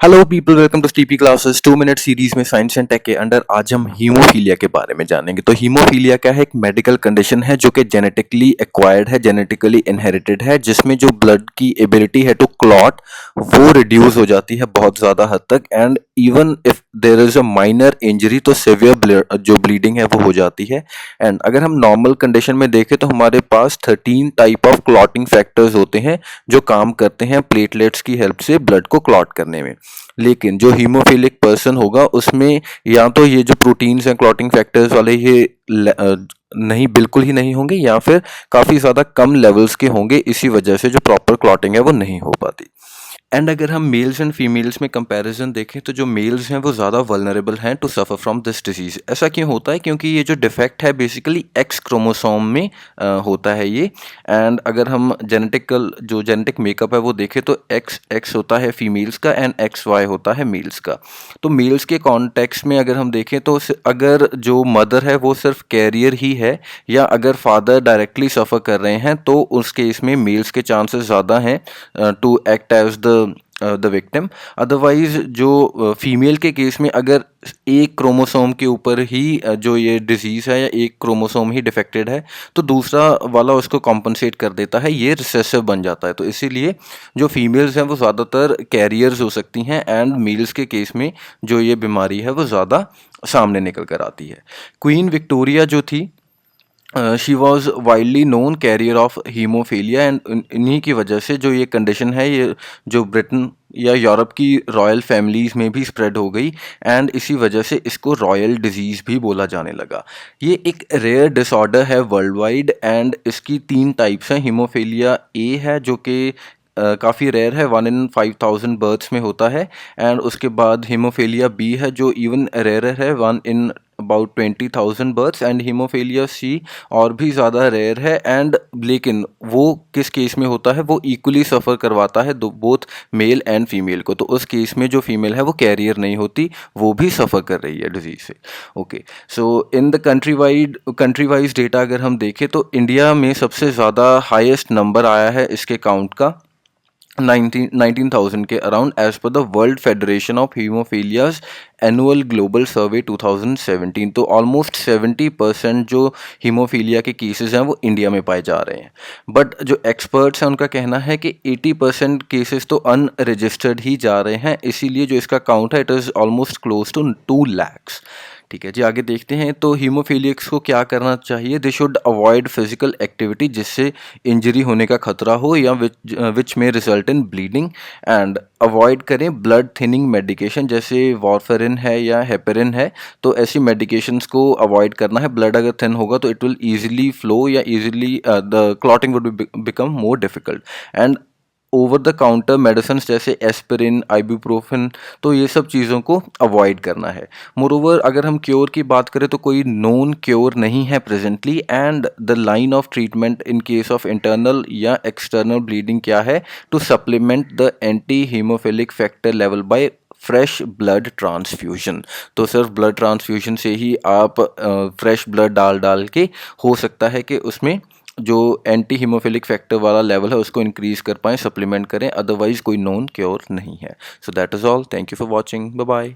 Hello people, welcome to TP classes 2 minute series में science and tech के under आज हम हीमोफीलिया के बारे में जानेंगे। तो हीमोफीलिया क्या है? एक मेडिकल कंडीशन है जो कि जेनेटिकली एक्वायर्ड है, जेनेटिकली इनहेरिटेड है, जिसमें जो ब्लड की एबिलिटी है टू क्लॉट वो रिड्यूस हो जाती है बहुत ज़्यादा हद तक। And even if there is a minor injury तो सिवियर जो ब्लीडिंग है वो हो जाती है। एंड अगर हम नॉर्मल कंडीशन में देखें तो हमारे पास 13 टाइप ऑफ क्लॉटिंग फैक्टर्स होते हैं जो काम करते हैं प्लेटलेट्स की हेल्प से ब्लड को क्लॉट करने में। लेकिन जो हीमोफिलिक पर्सन होगा उसमें या तो ये जो प्रोटीन्स हैं क्लॉटिंग फैक्टर्स वाले ये नहीं, बिल्कुल ही नहीं होंगे, या फिर काफ़ी ज़्यादा कम लेवल्स के होंगे। इसी वजह से जो प्रॉपर क्लॉटिंग है वो नहीं हो पाती। एंड अगर हम मेल्स एंड फीमेल्स में कंपैरिजन देखें तो जो मेल्स हैं वो ज़्यादा वल्नरेबल हैं to suffer from this disease. ऐसा क्यों होता है? क्योंकि ये जो डिफेक्ट है बेसिकली एक्स क्रोमोसोम में होता है ये। एंड अगर हम जेनेटिक मेकअप है वो देखें तो एक्स एक्स होता है फीमेल्स का एंड एक्स वाई होता है मेल्स का। तो मेल्स के कॉन्टेक्स्ट में अगर हम देखें तो अगर जो मदर है वो सिर्फ कैरियर ही है, या अगर फादर डायरेक्टली सफ़र कर रहे हैं तो उस केस में मेल्स के चांसेस ज़्यादा हैं to act as the victim. Otherwise जो फीमेल के केस में अगर एक क्रोमोसोम के ऊपर ही जो ये डिजीज़ है या एक क्रोमोसोम ही डिफेक्टेड है तो दूसरा वाला उसको कॉम्पनसेट कर देता है, ये रिसेसिव बन जाता है। तो इसीलिए जो फीमेल्स हैं वो ज़्यादातर कैरियर्स हो सकती हैं एंड मेल्स के केस में जो ये बीमारी है वो ज़्यादा सामने निकल कर आती है। क्वीन विक्टोरिया जो थी, she was widely known carrier of haemophilia and इन्हीं की वजह से जो ये कंडीशन है ये जो ब्रिटेन या यूरोप की रॉयल फैमिलीज़ में भी स्प्रेड हो गई। एंड इसी वजह से इसको रॉयल डिजीज़ भी बोला जाने लगा। ये एक रेयर डिसऑर्डर है वर्ल्ड वाइड एंड इसकी 3 टाइप्स हैं। हीमोफीलिया ए है जो कि काफ़ी रेयर है, 1 in 5000 बर्थ्स में होता है। एंड उसके बाद हीमोफीलिया बी है जो इवन रेयर है, 1 in about 20,000 births. And haemophilia C और भी ज़्यादा रेयर है। एंड लेकिन वो किस केस में होता है? वो इक्वली सफ़र करवाता है बोथ मेल एंड फीमेल को। तो उस केस में जो फीमेल है वो कैरियर नहीं होती, वो भी सफ़र कर रही है डिजीज़ से। Okay, so in the country wise data अगर हम देखें तो इंडिया में सबसे ज़्यादा हाईएस्ट नंबर आया है इसके काउंट का 19,000 के अराउंड एज पर the world federation of haemophilias annual global survey 2017। तो ऑलमोस्ट 70% जो हीमोफीलिया के केसेस हैं वो इंडिया में पाए जा रहे हैं। बट जो एक्सपर्ट्स हैं उनका कहना है कि 80% केसेस तो अनरजिस्टर्ड ही जा रहे हैं, इसीलिए जो इसका काउंट है it is almost close to 2 lakhs। ठीक है जी, आगे देखते हैं। तो हीमोफीलियक्स को क्या करना चाहिए? They should avoid physical activity जिससे इंजरी होने का खतरा हो या विच में result in bleeding. And avoid करें ब्लड थिनिंग मेडिकेशन जैसे वारफेरिन है या हेपेरिन है। तो ऐसी मेडिकेशंस को अवॉइड करना है। ब्लड अगर थिन होगा तो इट विल ईजिली फ्लो या easily the clotting would become more difficult. And over the counter medicine जैसे एस्पिरिन, आइबुप्रोफेन, तो ये सब चीज़ों को अवॉइड करना है। मोरोवर अगर हम क्योर की बात करें तो कोई नोन क्योर नहीं है presently. And the line of treatment in case of internal या एक्सटर्नल ब्लीडिंग क्या है? To supplement the anti haemophilic factor level by fresh blood transfusion. तो सिर्फ ब्लड ट्रांसफ्यूजन से ही आप फ्रेश ब्लड डाल के हो सकता है कि उसमें जो एंटी हीमोफिलिक फैक्टर वाला लेवल है उसको इंक्रीज कर पाएँ, सप्लीमेंट करें। अदरवाइज कोई नोन क्योर नहीं है। So that is all. Thank you for watching. Bye bye.